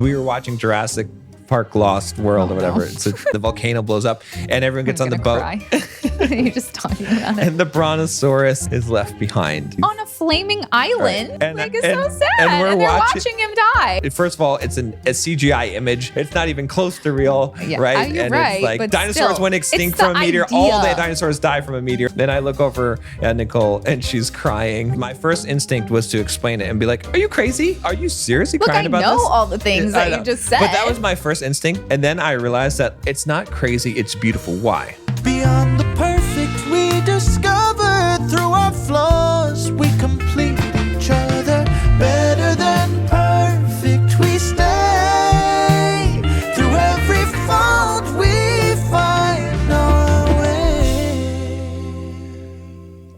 We were watching Jurassic Park Lost World or whatever. So the volcano blows up and everyone gets on the boat. Cry. You're just talking about it. And the brontosaurus is left behind. On a flaming island. Right. It's so sad. And they're watching him die. First of all, it's a CGI image. It's not even close to real, right? You're and right, it's like but dinosaurs still, went extinct it's the from a meteor. idea. All the dinosaurs die from a meteor. Then I look over at Nicole and she's crying. My first instinct was to explain it and be like, "Are you crazy? Are you seriously crying about this?" I know all the things that you just said. But that was my first instinct. And then I realized that it's not crazy, it's beautiful. Why? Beyond the perfect we discovered through our flaws, we complete each other. Better than perfect we stay. Through every fault we find our way.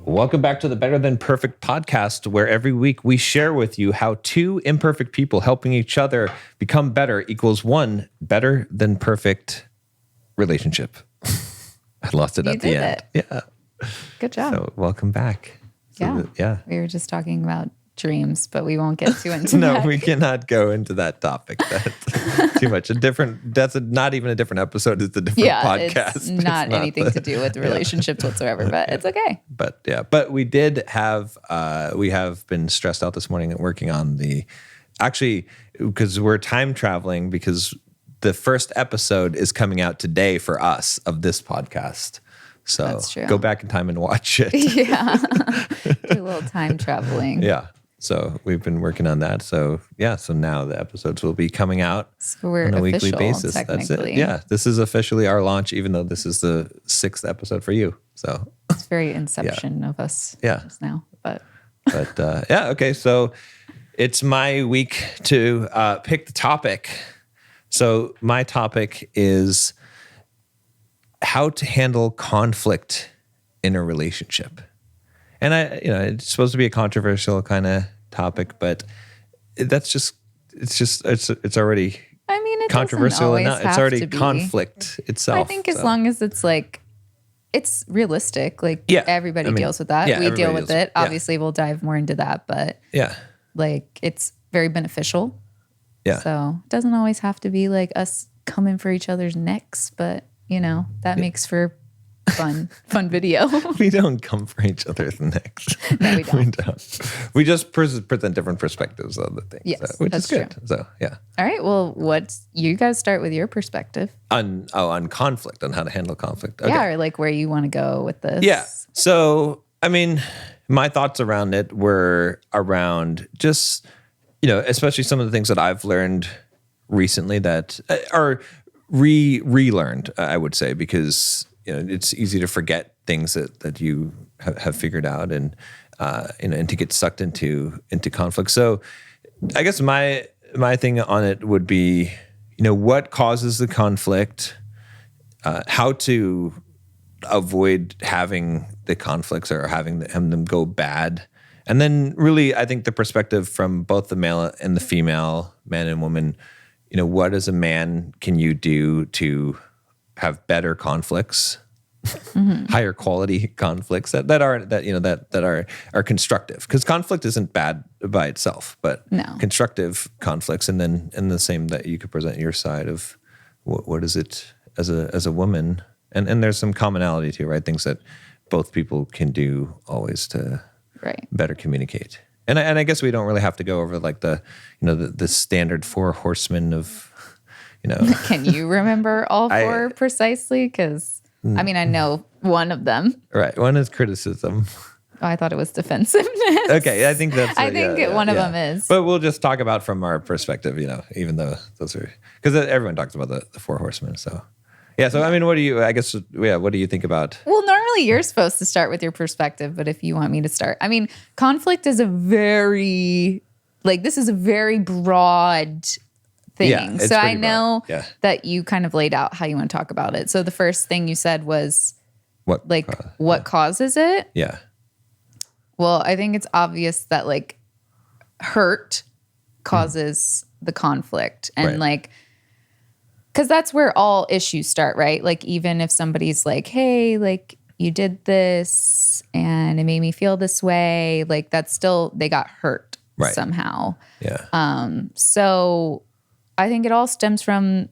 Welcome back to the Better Than Perfect podcast, where every week we share with you how two imperfect people helping each other become better equals one better than perfect relationship. I lost it at the end. Yeah. Good job. So welcome back. Yeah. We were just talking about dreams, but we won't get too into No, that. we cannot go into that topic. That's too much. Not even a different episode. It's a different podcast. It's not anything to do with relationships whatsoever, but it's okay. But we did have, we have been stressed out this morning and working on because we're time traveling, because the first episode is coming out today for us of this podcast. So That's true. Go back in time and watch it. Yeah. Do a little time traveling. Yeah. So we've been working on that. So now the episodes will be coming out on a weekly basis. That's it. Yeah. This is officially our launch, even though this is the 6th episode for you. So it's very inception of us just now. But okay. So it's my week to pick the topic. So my topic is how to handle conflict in a relationship. And it's supposed to be a controversial kind of topic, but it's already it controversial enough. It's already to be. Conflict itself. I think as long as it's it's realistic, everybody deals with that. We deal with it. Obviously we'll dive more into that, but it's very beneficial. Yeah. So it doesn't always have to be us coming for each other's necks, but that makes for fun video. We don't come for each other's necks. No, we don't. We just present different perspectives of the thing. Yes, which is good. True. So, yeah. All right. Well, you guys start with your perspective. On conflict, on how to handle conflict. Okay. Yeah, or where you want to go with this. Yeah. So, my thoughts around it were around just, especially some of the things that I've learned recently that are relearned, I would say, because it's easy to forget things that you have figured out and to get sucked into conflict. So I guess my thing on it would be, what causes the conflict, how to avoid having the conflicts or having them go bad. And then really, I think the perspective from both the male and the female, man and woman, what as a man can you do to have better conflicts, higher quality conflicts that are constructive, because conflict isn't bad by itself, but constructive conflicts, and then in the same that you could present your side of what is it as a woman, and there's some commonality too, right? Things that both people can do always to better communicate. And I guess we don't really have to go over the standard 4 horsemen of, Can you remember all 4 precisely? Because I know one of them. Right. One is criticism. Oh, I thought it was defensiveness. Okay, I think that's. I think one of them is. But we'll just talk about from our perspective, even though those are, because everyone talks about the 4 horsemen. So. Yeah. So, what do you think about? Well, normally you're supposed to start with your perspective, but if you want me to start, conflict is a very broad thing. Yeah, so I know that you kind of laid out how you want to talk about it. So the first thing you said was what causes it? Yeah. Well, I think it's obvious that hurt causes the conflict, and because that's where all issues start, right? Even if somebody's hey, you did this and it made me feel this way, that's still, they got hurt somehow. Yeah. So I think it all stems from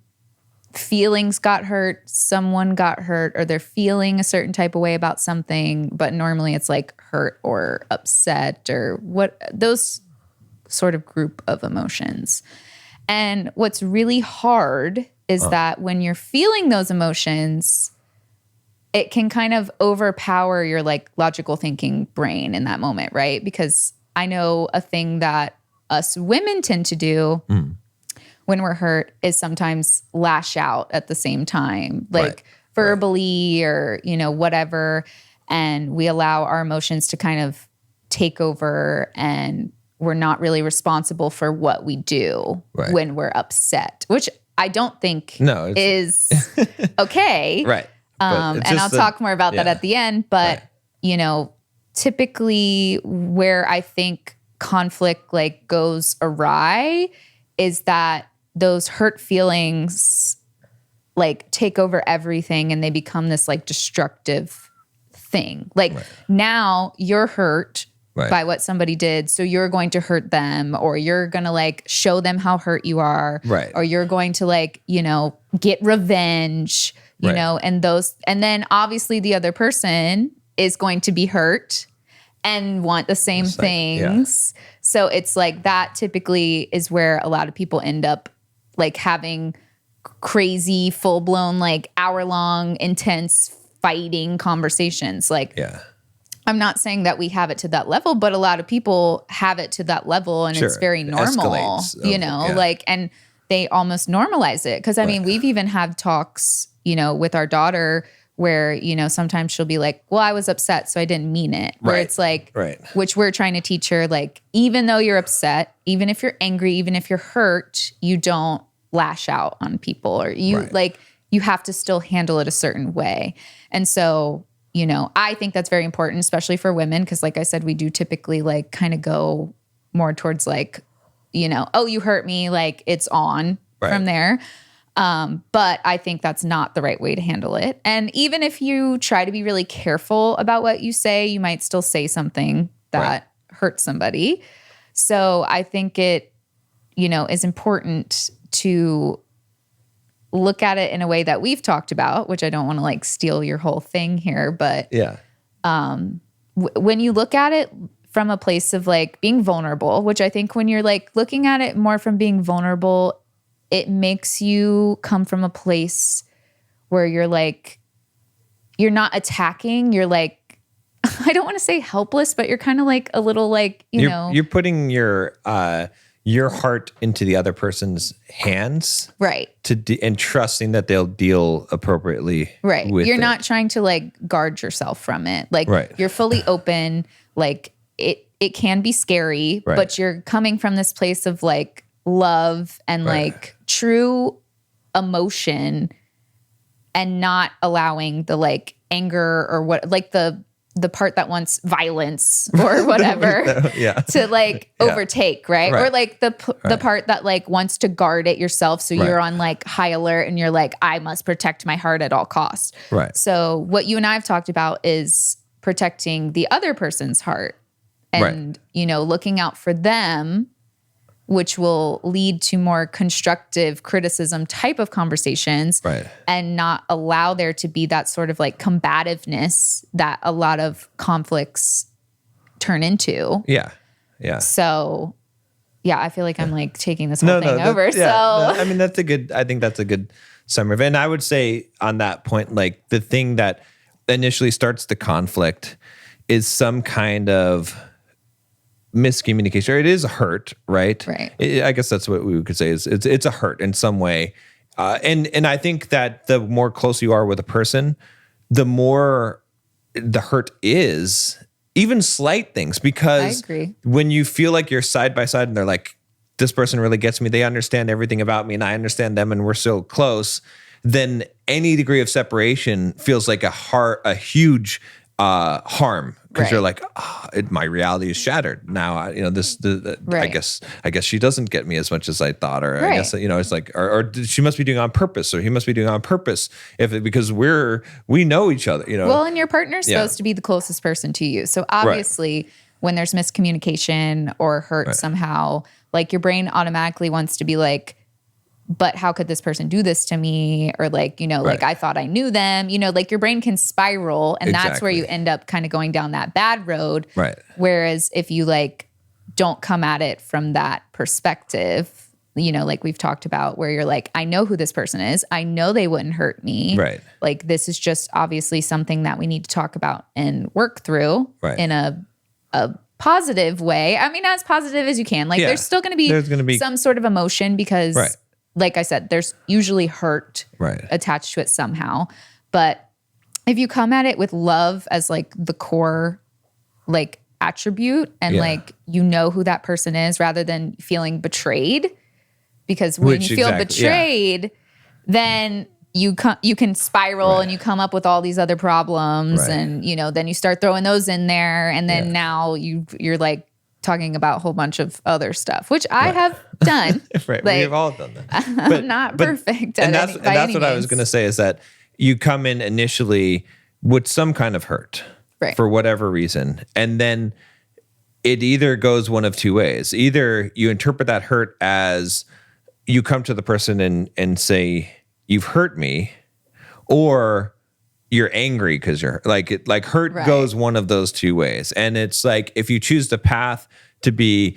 feelings got hurt, someone got hurt, or they're feeling a certain type of way about something, but normally it's like hurt or upset or what, those sort of group of emotions. And what's really hard is that when you're feeling those emotions, it can kind of overpower your like logical thinking brain in that moment, right? Because I know a thing that us women tend to do when we're hurt is sometimes lash out at the same time, like verbally or, you know, whatever. And we allow our emotions to kind of take over, and we're not really responsible for what we do when we're upset, which I don't think is okay. Right. And I'll talk more about that at the end. But, you know, typically where I think conflict like goes awry is that those hurt feelings like take over everything and they become this like destructive thing. Like now you're hurt by what somebody did, so you're going to hurt them, or you're going to like show them how hurt you are, or you're going to like, you know, get revenge, you know, and then obviously the other person is going to be hurt and want the same things. So it's like that typically is where a lot of people end up like having crazy, full-blown, like hour-long, intense fighting conversations. Like, I'm not saying that we have it to that level, but a lot of people have it to that level, and it's very normal, you know, like, and they almost normalize it. Cause I mean, we've even had talks, you know, with our daughter where, you know, sometimes she'll be like, well, I was upset, so I didn't mean it. Where it's like, which we're trying to teach her, like, even though you're upset, even if you're angry, even if you're hurt, you don't lash out on people, or you like, you have to still handle it a certain way. And so, you know, I think that's very important, especially for women. Cause like I said, we do typically like kind of go more towards like, you know, oh, you hurt me, like it's on from there. But I think that's not the right way to handle it. And even if you try to be really careful about what you say, you might still say something that hurts somebody. So I think it, you know, is important to look at it in a way that we've talked about, which I don't want to like steal your whole thing here, but when you look at it from a place of like being vulnerable, which I think when you're like looking at it more from being vulnerable, it makes you come from a place where you're like, you're not attacking, you're like, I don't want to say helpless, but you're kind of like a little like, you're putting your heart into the other person's hands. And trusting that they'll deal appropriately. With you're it. not trying to like guard yourself from it. Like you're fully open. Like it can be scary, but you're coming from this place of like love and like true emotion, and not allowing the like anger or what, like the part that wants violence or whatever to like overtake, or like the part that like wants to guard it yourself. So you're on like high alert and you're like, I must protect my heart at all costs. So what you and I have talked about is protecting the other person's heart and, you know, looking out for them, which will lead to more constructive criticism type of conversations, and not allow there to be that sort of like combativeness that a lot of conflicts turn into. So, I feel like I'm like taking this whole thing over. I mean, I think that's a good summary of it. And I would say on that point, like the thing that initially starts the conflict is some kind of miscommunication, or it is a hurt, right? I guess that's what we could say is it's a hurt in some way. And I think that the more close you are with a person, the more the hurt is, even slight things, because when you feel like you're side by side and they're like, this person really gets me, they understand everything about me and I understand them and we're so close, then any degree of separation feels like a huge harm, because you're like, my reality is shattered now. I guess she doesn't get me as much as I thought, or I guess, you know, it's like, or she must be doing it on purpose, or he must be doing it on purpose because we know each other, you know. Well, and your partner's supposed to be the closest person to you. So obviously when there's miscommunication or hurt somehow, like your brain automatically wants to be like, but how could this person do this to me? Or like, like I thought I knew them, like your brain can spiral, and that's where you end up kind of going down that bad road. Right. Whereas if you like don't come at it from that perspective, like we've talked about, where you're like, I know who this person is. I know they wouldn't hurt me. Right. Like this is just obviously something that we need to talk about and work through in a positive way. I mean, as positive as you can. Like there's still going to be some sort of emotion because like I said, there's usually hurt attached to it somehow. But if you come at it with love as like the core like attribute and like who that person is rather than feeling betrayed, because when you feel betrayed, then you can spiral and you come up with all these other problems and then you start throwing those in there, and then now you're like talking about a whole bunch of other stuff, which I have done. Like, we've all done that. I'm not perfect at that's what I was going to say, is that you come in initially with some kind of hurt for whatever reason, and then it either goes one of two ways. Either you interpret that hurt as you come to the person and say, you've hurt me, or you're angry because you're like hurt goes one of those two ways. And it's like, if you choose the path to be,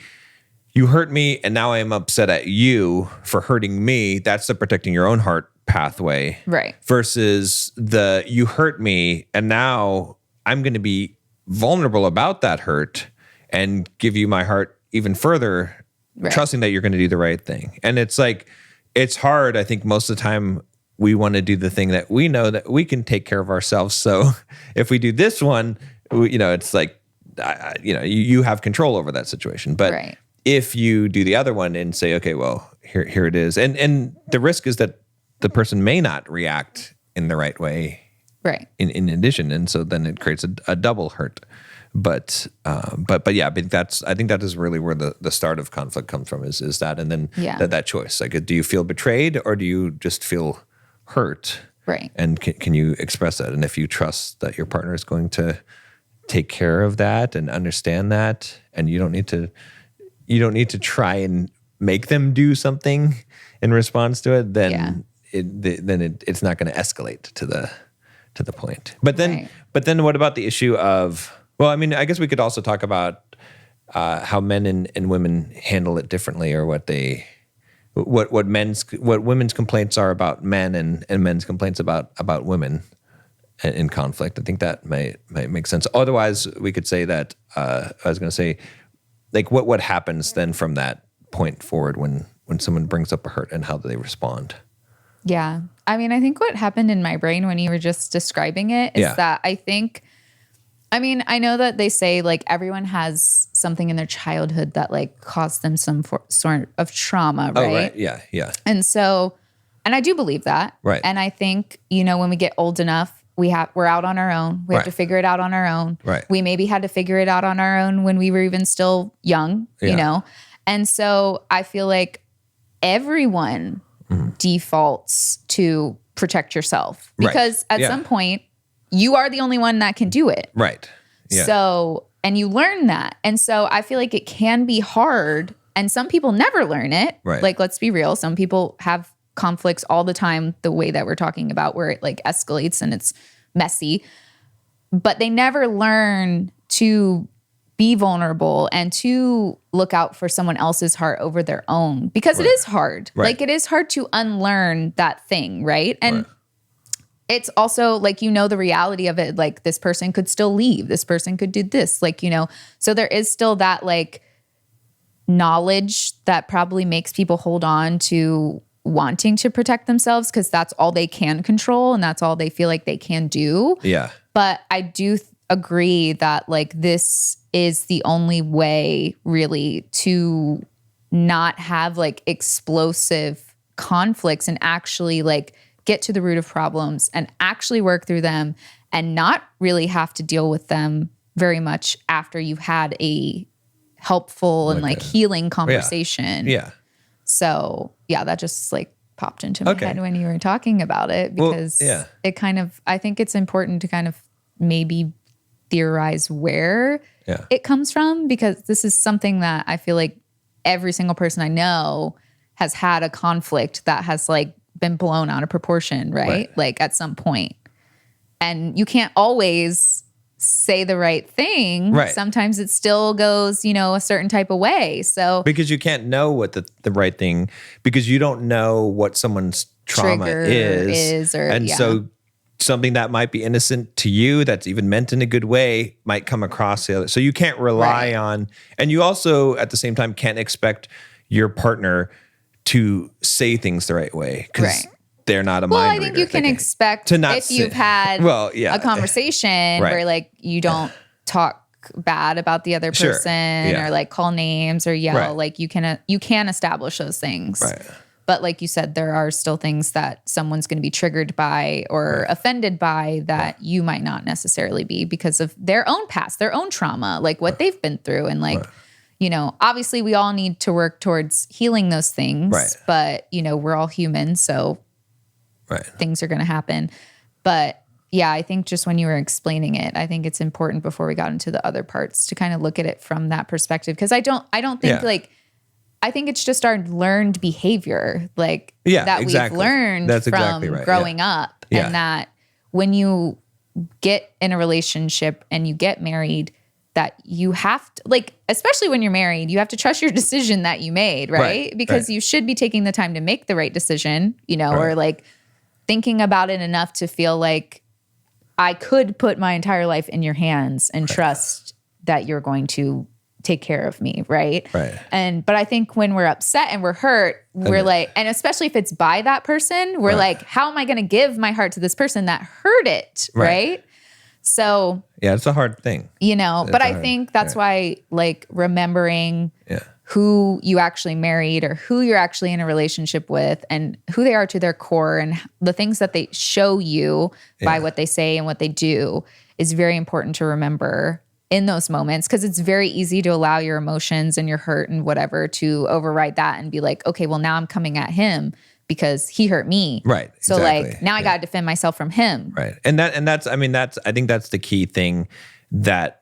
you hurt me and now I am upset at you for hurting me, that's the protecting your own heart pathway. Right. Versus the, you hurt me and now I'm going to be vulnerable about that hurt and give you my heart even further, trusting that you're going to do the right thing. And it's like, it's hard. I think most of the time we want to do the thing that we know that we can take care of ourselves. So if we do this one, it's like, you have control over that situation. But if you do the other one and say, okay, well, here it is. And the risk is that the person may not react in the right way. Right. In addition. And so then it creates a double hurt. But yeah, I think that is really where the start of conflict comes from is that, and then that choice, like, do you feel betrayed or do you just feel hurt? Right. And can you express that? And if you trust that your partner is going to take care of that and understand that, and you don't need to try and make them do something in response to it, then it's not going to escalate to the point. But then what about the issue of, well, I mean, I guess we could also talk about how men and women handle it differently, or what women's complaints are about men and men's complaints about women in conflict. I think that might make sense. Otherwise, we could say that I was going to say, like, what happens then from that point forward when someone brings up a hurt, and how do they respond? Yeah. I mean, I think what happened in my brain when you were just describing it is that I know that they say like everyone has something in their childhood that like caused them some sort of trauma, right? Oh, right. Yeah, yeah. And so, and I do believe that. Right. And I think, when we get old enough, we're out on our own. We have to figure it out on our own. Right. We maybe had to figure it out on our own when we were even still young, you know? And so I feel like everyone defaults to protect yourself, because at some point you are the only one that can do it. Right. Yeah. So, and you learn that. And so I feel like it can be hard, and some people never learn it. Right. Like, let's be real. Some people have conflicts all the time, the way that we're talking about, where it like escalates and it's messy, but they never learn to be vulnerable and to look out for someone else's heart over their own, because it is hard. Like, it is hard to unlearn that thing. Right. And it's also like, the reality of it, like this person could still leave. This person could do this, like, so there is still that like knowledge that probably makes people hold on to wanting to protect themselves, because that's all they can control and that's all they feel like they can do. Yeah. But I do agree that like this is the only way really to not have like explosive conflicts, and actually like get to the root of problems and actually work through them, and not really have to deal with them very much after you've had a helpful and like healing conversation. Yeah. So yeah, that just like popped into my head when you were talking about it, because it kind of, I think it's important to kind of maybe theorize where it comes from, because this is something that I feel like every single person I know has had a conflict that has like been blown out of proportion, right? Like at some point. And you can't always say the right thing. Right. Sometimes it still goes, a certain type of way. So because you can't know what the right thing, because you don't know what someone's trauma trigger is. So something that might be innocent to you, that's even meant in a good way, might come across the other. So you can't rely on, and you also at the same time can't expect your partner to say things the right way, because they're not a mind reader. Well, I think you can expect to not if you've had a conversation where like you don't talk bad about the other person or like call names or yell, like you can establish those things. Right. But like you said, there are still things that someone's going to be triggered by or offended by that you might not necessarily be because of their own past, their own trauma, like what they've been through. And like, obviously we all need to work towards healing those things, but we're all human. So things are going to happen. But yeah, I think just when you were explaining it, I think it's important before we got into the other parts to kind of look at it from that perspective. Cause I don't think like, I think it's just our learned behavior, like that we've learned from growing up. And that when you get in a relationship and you get married, that you have to, like, especially when you're married, you have to trust your decision that you made, right? Because you should be taking the time to make the right decision, or like thinking about it enough to feel like I could put my entire life in your hands and trust that you're going to take care of me, right? But I think when we're upset and we're hurt, we're like, and especially if it's by that person, we're like, how am I going to give my heart to this person that hurt it, right? So yeah, it's a hard thing, but I think that's why like remembering who you actually married or who you're actually in a relationship with and who they are to their core and the things that they show you by what they say and what they do is very important to remember in those moments, because it's very easy to allow your emotions and your hurt and whatever to override that and be like, okay, well now I'm coming at him because he hurt me. Right. So like now I got to defend myself from him. Right. And that's I think that's the key thing that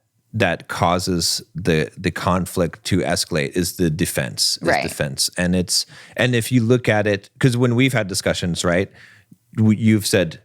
causes the conflict to escalate is the defense. And if you look at it, because when we've had discussions, right, you've said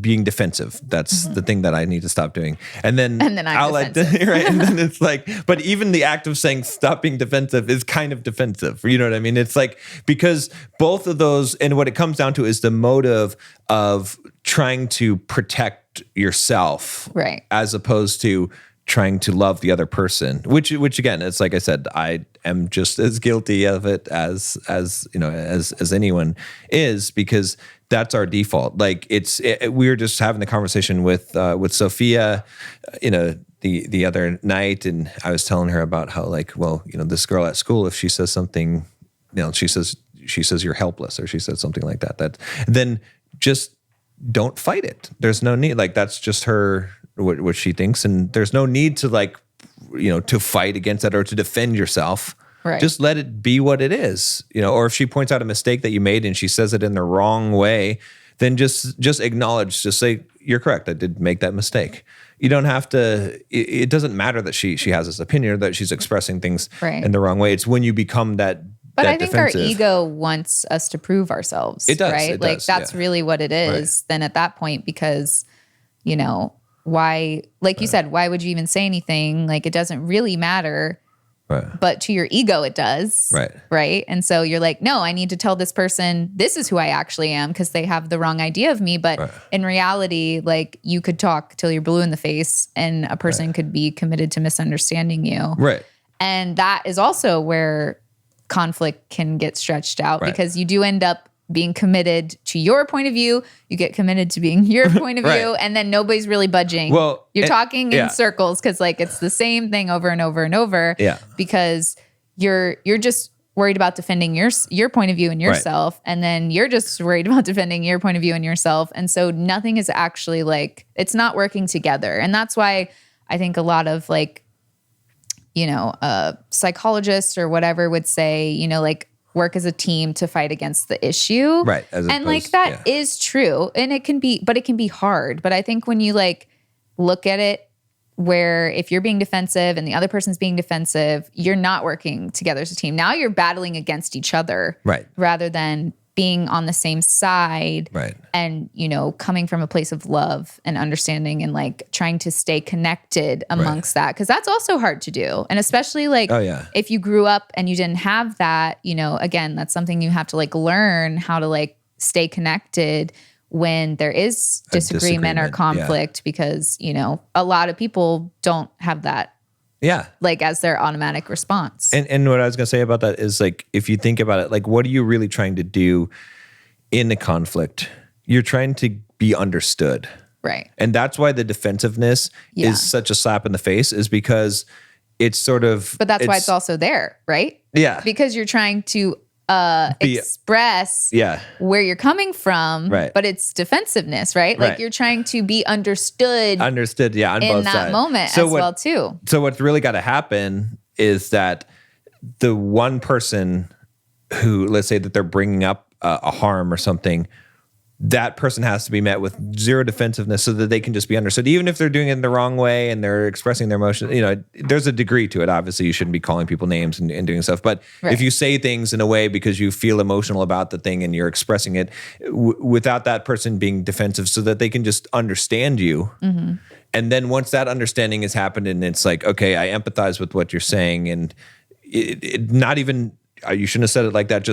being defensive, that's the thing that I need to stop doing. And then I'm defensive. Right. And then it's like, but even the act of saying stop being defensive is kind of defensive. You know what I mean? It's like, because both of those, and what it comes down to is the motive of trying to protect yourself, right, as opposed to trying to love the other person, which again, it's like I said, I am just as guilty of it as anyone is, because that's our default. Like we were just having the conversation with Sophia, the other night, and I was telling her about how like, well, this girl at school, if she says something, she says you're helpless, or she said something like that, then just don't fight it. There's no need. Like that's just her, what she thinks, and there's no need to like, to fight against it or to defend yourself. Right. Just let it be what it is, or if she points out a mistake that you made and she says it in the wrong way, then just acknowledge, just say, you're correct. I did make that mistake. You don't have to, it doesn't matter that she has this opinion or that she's expressing things in the wrong way. It's when you become that. But I think defensive. Our ego wants us to prove ourselves. It does. Right? It like does, that's really what it is. Then at that point, because, why, like you said, why would you even say anything? Like it doesn't really matter. Right. But to your ego, it does. Right. Right. And so you're like, no, I need to tell this person this is who I actually am because they have the wrong idea of me. But in reality, like you could talk till you're blue in the face and a person could be committed to misunderstanding you. Right. And that is also where conflict can get stretched out because you do end up being committed to your point of view, you get committed to being your point of view, and then nobody's really budging. Well, you're talking in circles because like it's the same thing over and over and over. Yeah. Because you're just worried about defending your point of view and yourself, and then you're just worried about defending your point of view and yourself. And so nothing is actually like, it's not working together. And that's why I think a lot of like, psychologists or whatever would say, like, work as a team to fight against the issue. Right. And like that is true. And it can be hard. But I think when you like look at it where if you're being defensive and the other person's being defensive, you're not working together as a team. Now you're battling against each other, Right. rather than being on the same side, Right. and, you know, coming from a place of love and understanding and like trying to stay connected amongst that. Cause that's also hard to do. And especially like, Oh, yeah. if you grew up and you didn't have that, you know, again, that's something you have to like learn how to like stay connected when there is disagreement or disagreement, conflict, because, you know, a lot of people don't have that Yeah. like as their automatic response. And what I was going to say about that is like, if you think about it, like, what are you really trying to do in the conflict? You're trying to be understood. Right. And that's why the defensiveness Yeah. is such a slap in the face, is because it's sort of, But that's why it's also there, right? Yeah. Because you're trying to Be- express yeah. where you're coming from, Right. but it's defensiveness, right? Like Right. you're trying to be understood Understood. Yeah. On in both that sides. moment So as what- well too. So what's really got to happen is that the one person who, let's say that they're bringing up a harm or something, that person has to be met with zero defensiveness so that they can just be understood, even if they're doing it in the wrong way and they're expressing their emotions. You know, there's a degree to it. Obviously, you shouldn't be calling people names and doing stuff. But Right. if you say things in a way because you feel emotional about the thing and you're expressing it without that person being defensive, so that they can just understand you. Mm-hmm. And then once that understanding has happened and it's like, okay, I empathize with what you're saying, and not even, you shouldn't have said it like that.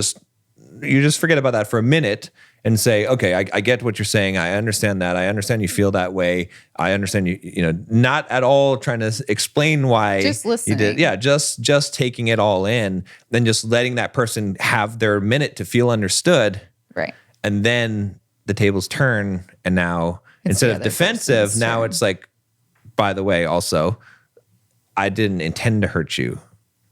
You just forget about that for a minute and say, okay, I get what you're saying. I understand that. I understand you feel that way. I understand you know, not at all trying to explain why Just you listening. did. Yeah. Just taking it all in, then just letting that person have their minute to feel understood. Right. And then the tables turn, and now It's instead the of other defensive, person's now turn. it's like, by the way, also, I didn't intend to hurt you.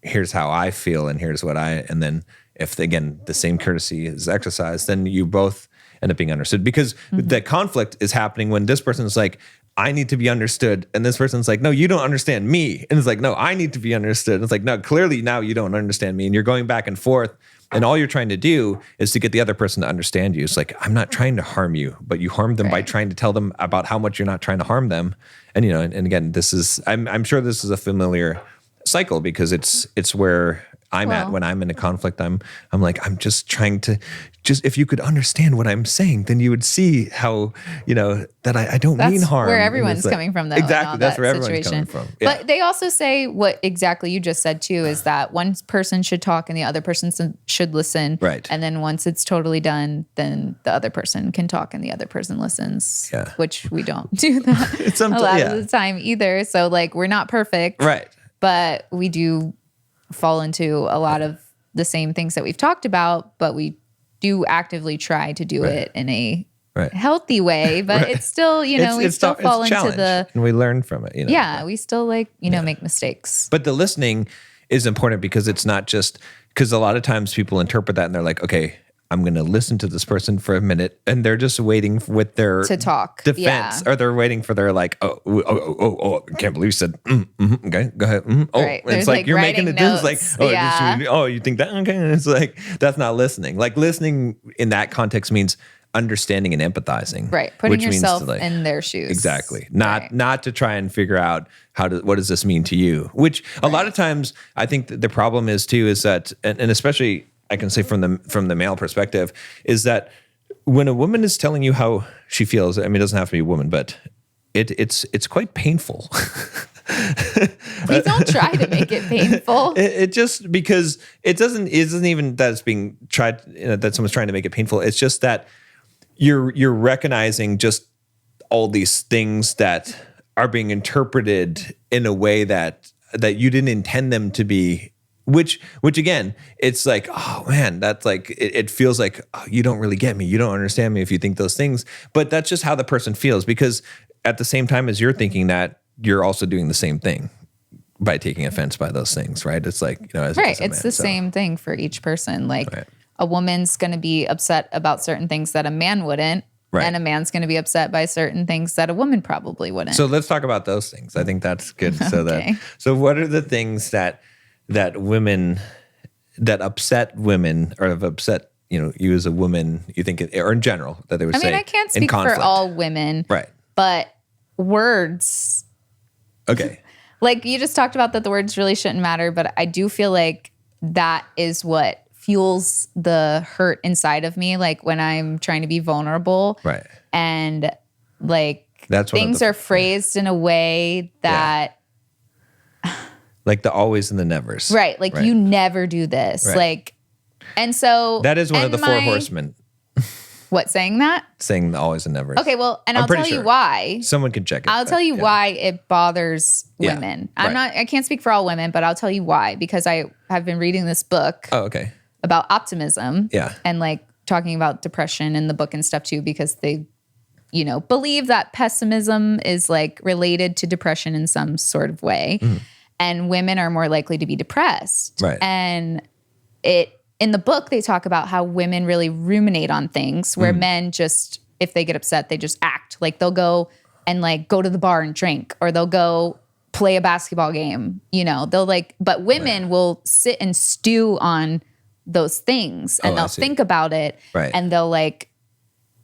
Here's how I feel, and here's what and then if again the same courtesy is exercised, then you both end up being understood, because the conflict is happening when this person's like, I need to be understood, and this person's like, no, you don't understand me, and it's like, no, I need to be understood, and it's like, no, clearly now you don't understand me, and you're going back and forth. And all you're trying to do is to get the other person to understand you. It's like, I'm not trying to harm you, but you harm them by Right. trying to tell them about how much you're not trying to harm them. And, you know, and again, this is, I'm sure this is a familiar cycle, because it's where I'm at when I'm in a conflict. I'm like, I'm just trying to, if you could understand what I'm saying, then you would see how, you know, that I don't That's mean harm. where And everyone's it's like- coming from, though. in Exactly. all That's that where everyone's situation. coming from. Yeah. But they also say what exactly you just said too, is that one person should talk and the other person should listen. Right. And then once it's totally done, then the other person can talk and the other person listens. Yeah. Which we don't do that a Sometimes- lot yeah. of the time either. So like we're not perfect. Right. But we do fall into a lot of the same things that we've talked about, but we do actively try to do it in a Right. healthy way, but it's still, you know, we still fall into challenge, the, and we learn from it. You know? yeah, we still like, you know, make mistakes. But the listening is important, because it's not just, because a lot of times people interpret that and they're like, okay, I'm going to listen to this person for a minute, and they're just waiting with their To talk. defense, Yeah. or they're waiting for their like, oh, I can't believe you said, okay, go ahead. Oh, Right. and There's, it's like like, you're making writing it. This is like, notes. oh, Yeah. you think that? Okay, and it's like, that's not listening. Like, listening in that context means understanding and empathizing, Right. Putting which means yourself to, like, in their shoes. Exactly. Right. Not to try and figure out what does this mean to you? Which a lot of times I think that the problem is too, is that, and especially I can say from the male perspective, is that when a woman is telling you how she feels, I mean, it doesn't have to be a woman, but it's quite painful. We don't try to make it painful. It just, because it isn't even that it's being tried, you know, that someone's trying to make it painful. It's just that you're recognizing just all these things that are being interpreted in a way that you didn't intend them to be, which again, it's like, oh man, that's like, it feels like, oh, you don't really get me. You don't understand me if you think those things, but that's just how the person feels, because at the same time as you're thinking that, you're also doing the same thing by taking offense by those things, right? It's like, you know, as Right. a It's man, the so. same thing for each person. Like Right. a woman's going to be upset about certain things that a man wouldn't. Right. And a man's going to be upset by certain things that a woman probably wouldn't. So let's talk about those things. I think that's good. Okay. So what are the things that women, that upset women, or have upset, you know, you as a woman, you think, or in general, that they would say? I mean, I can't in speak for conflict? all women, Right. but words Okay. Like you just talked about that the words really shouldn't matter, but I do feel like that is what fuels the hurt inside of me. Like when I'm trying to be vulnerable. Right. And like That's things are phrased in a way that like the always and the nevers. right. Like you never do this. Right. Like, and so that is one of the four horsemen. What, saying that? Saying the always and nevers. Okay, well, and I'll tell you why. Someone can check it. I'll tell you why it bothers women. I can't speak for all women, but I'll tell you why, because I have been reading this book about optimism. Yeah. And like talking about depression in the book and stuff too, because they, you know, believe that pessimism is like related to depression in some sort of way. And women are more likely to be depressed. Right. And in the book, they talk about how women really ruminate on things where men just, if they get upset, they just act. Like they'll go and like go to the bar and drink, or they'll go play a basketball game. You know, they'll like, but women will sit and stew on those things and they'll think about it. Right. And they'll like,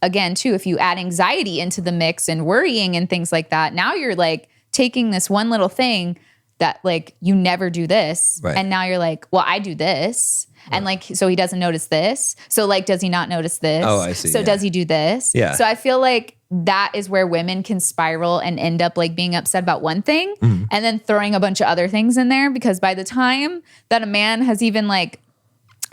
again, too, if you add anxiety into the mix and worrying and things like that, now you're like taking this one little thing that like you never do this. Right. And now you're like, well, I do this. And like, so he doesn't notice this. So like, does he not notice this? Oh, I see. So does he do this? Yeah. So I feel like that is where women can spiral and end up like being upset about one thing and then throwing a bunch of other things in there, because by the time that a man has even like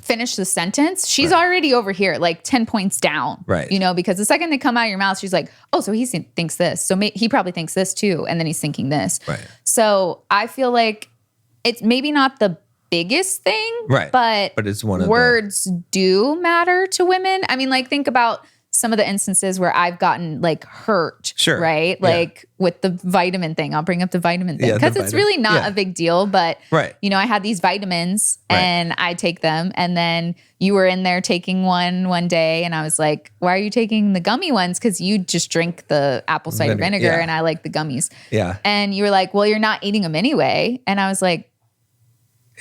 finished the sentence, she's already over here, like 10 points down. Right. You know, because the second they come out of your mouth, she's like, oh, so he thinks this. So he probably thinks this too. And then he's thinking this. Right. So I feel like it's maybe not the biggest thing, right? But it's one of words do matter to women. I mean, like think about some of the instances where I've gotten like hurt, sure, right? Like with the vitamin thing. I'll bring up the vitamin thing because it's really not a big deal, but you know, I had these vitamins and I take them, and then you were in there taking one day, and I was like, "Why are you taking the gummy ones? Because you just drink the apple cider vinegar, and I like the gummies." Yeah, and you were like, "Well, you're not eating them anyway," and I was like.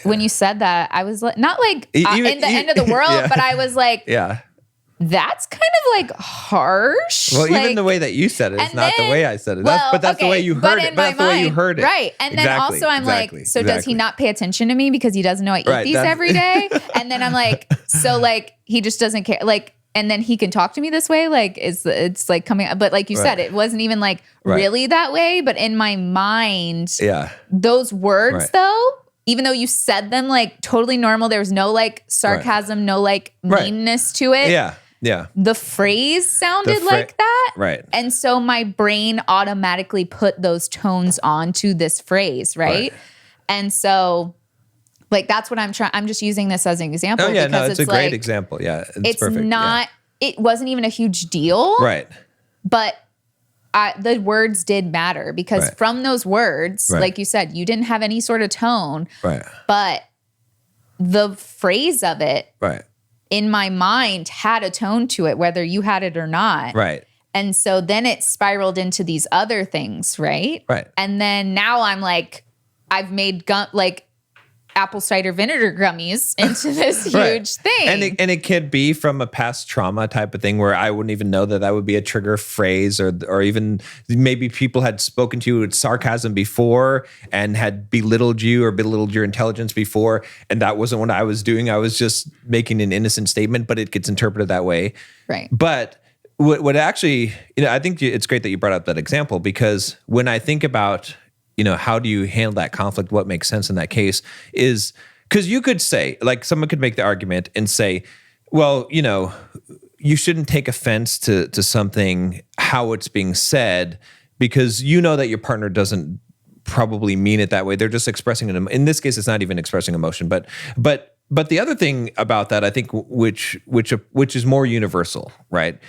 When you said that, I was like, not like in the end of the world, but I was like, that's kind of like harsh. Well, like, even the way that you said it is not the way I said it. But that's the way you heard it. But that's the way you heard it. Right. And then also I'm like, so does he not pay attention to me because he doesn't know I eat these every day? And then I'm like, so like, he just doesn't care. Like, and then he can talk to me this way. Like, it's like coming up. But like you said, it wasn't even like really that way. But in my mind, those words though, even though you said them like totally normal, there was no like sarcasm, no like meanness to it. Yeah. The phrase sounded like that. Right. And so my brain automatically put those tones onto this phrase, right? And so like that's what I'm trying. I'm just using this as an example. Oh yeah, because no, it's a great example. Yeah. It's perfect. Not, it wasn't even a huge deal. Right. But the words did matter because from those words, like you said, you didn't have any sort of tone, but the phrase of it in my mind had a tone to it, whether you had it or not. Right. And so then it spiraled into these other things. Right. And then now I'm like, I've made like apple cider vinegar gummies into this huge thing. And it could be from a past trauma type of thing where I wouldn't even know that would be a trigger phrase, or even maybe people had spoken to you with sarcasm before and had belittled you or belittled your intelligence before. And that wasn't what I was doing. I was just making an innocent statement, but it gets interpreted that way. Right. But what actually, you know, I think it's great that you brought up that example, because when I think about, you know, how do you handle that conflict? What makes sense in that case is because you could say, like, someone could make the argument and say, well, you know, you shouldn't take offense to something, how it's being said, because you know that your partner doesn't probably mean it that way. They're just expressing it. In this case, it's not even expressing emotion. But the other thing about that, I think, which is more universal, right?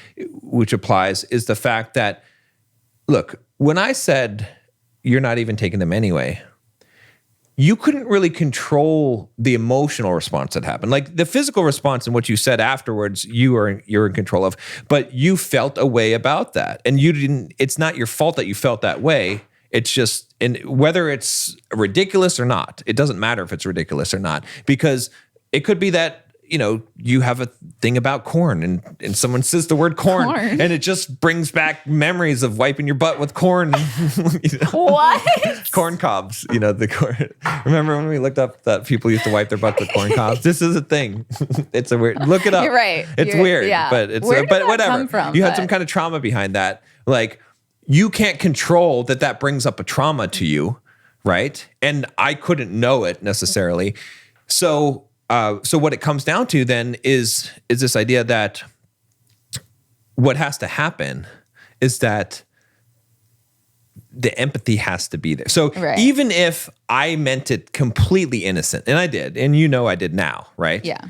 Which applies is the fact that, look, when I said, you're not even taking them anyway, you couldn't really control the emotional response that happened. Like the physical response and what you said afterwards, you're in control of, but you felt a way about that. And it's not your fault that you felt that way. It's just, and whether it's ridiculous or not, it doesn't matter if it's ridiculous or not, because it could be that you have a thing about corn and someone says the word corn and it just brings back memories of wiping your butt with corn. What? Corn cobs, the corn. Remember when we looked up that people used to wipe their butts with corn cobs? This is a thing. It's a weird, look it up. You're right. It's weird, yeah. but it's, Where did but that whatever. come from? You had some kind of trauma behind that. Like you can't control that brings up a trauma to you. Right. And I couldn't know it necessarily. So what it comes down to then is this idea that what has to happen is that the empathy has to be there. So even if I meant it completely innocent, and I did, and I did now, right? Yeah.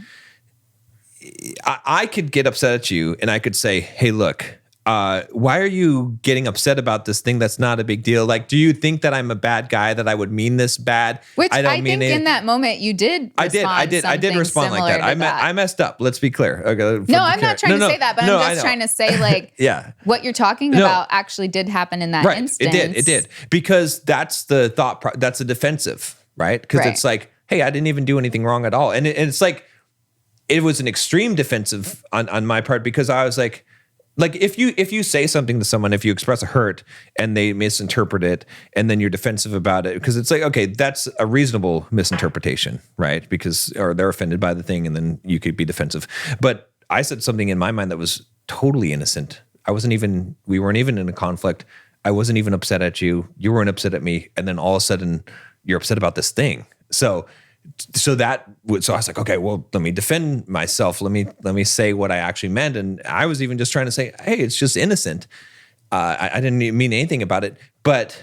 I could get upset at you and I could say, hey, look, why are you getting upset about this thing that's not a big deal? Like, do you think that I'm a bad guy, that I would mean this bad? Which I think in that moment you did respond. I did respond like that. I messed up. Let's be clear. Okay, no, I'm not trying to say that, but I'm just trying to say like what you're talking about actually did happen in that instance. It did. Because that's the thought, that's a defensive, right? Because it's like, hey, I didn't even do anything wrong at all. And it's like, it was an extreme defensive on my part because I was like if you say something to someone, if you express a hurt and they misinterpret it and then you're defensive about it, because it's like, okay, that's a reasonable misinterpretation, right? Or they're offended by the thing and then you could be defensive. But I said something in my mind that was totally innocent. We weren't even in a conflict. I wasn't even upset at you. You weren't upset at me. And then all of a sudden you're upset about this thing. So I was like, okay, well, let me defend myself. Let me say what I actually meant. And I was even just trying to say, hey, it's just innocent. I didn't mean anything about it, but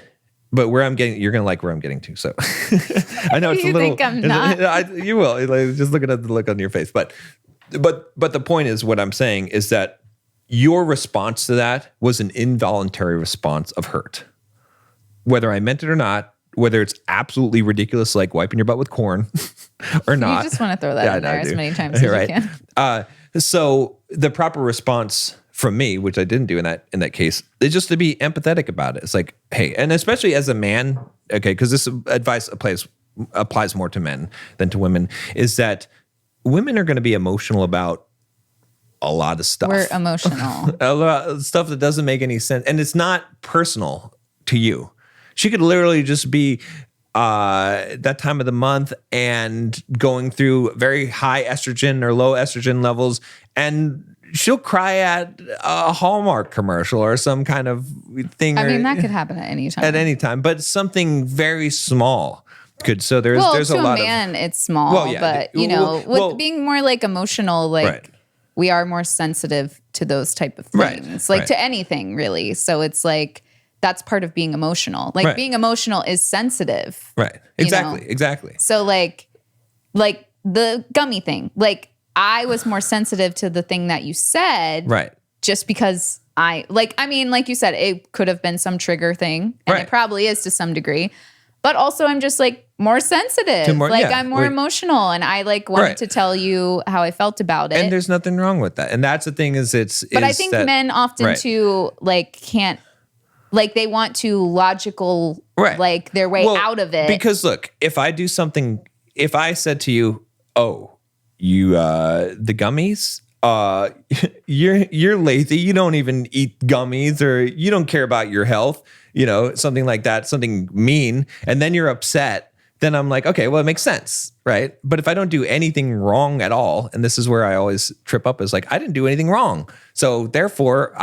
where I'm getting, you're going to like where I'm getting to. So I know it's a little, think I'm not? You will, like, just looking at the look on your face. But the point is, what I'm saying is that your response to that was an involuntary response of hurt, whether I meant it or not. Whether it's absolutely ridiculous, like wiping your butt with corn or not. You just want to throw that in there as many times as you can. So the proper response from me, which I didn't do in that case, is just to be empathetic about it. It's like, hey, and especially as a man, okay, because this advice applies more to men than to women, is that women are going to be emotional about a lot of stuff. We're emotional. A lot of stuff that doesn't make any sense. And it's not personal to you. She could literally just be that time of the month and going through very high estrogen or low estrogen levels, and she'll cry at a Hallmark commercial or some kind of thing. I mean, that could happen at any time. At any time, but something very there's a lot of. To a man, it's small, but with being more like emotional, we are more sensitive to those type of things, to anything really. So it's like. That's part of being emotional. Being emotional is sensitive. Right. Exactly. So like the gummy thing, I was more sensitive to the thing that you said. Right. Just because like you said, it could have been some trigger thing and it probably is to some degree, but also I'm just more sensitive. I'm more emotional and I wanted to tell you how I felt about it. And there's nothing wrong with that. And that's the thing but I think men often too, can't, they want to logical, their way out of it. Because look, if I said to you, oh, you, the gummies, you're lazy. You don't even eat gummies or you don't care about your health, something like that, something mean. And then you're upset. Then I'm like, okay, well, it makes sense. Right. But if I don't do anything wrong at all, and this is where I always trip up is I didn't do anything wrong. So therefore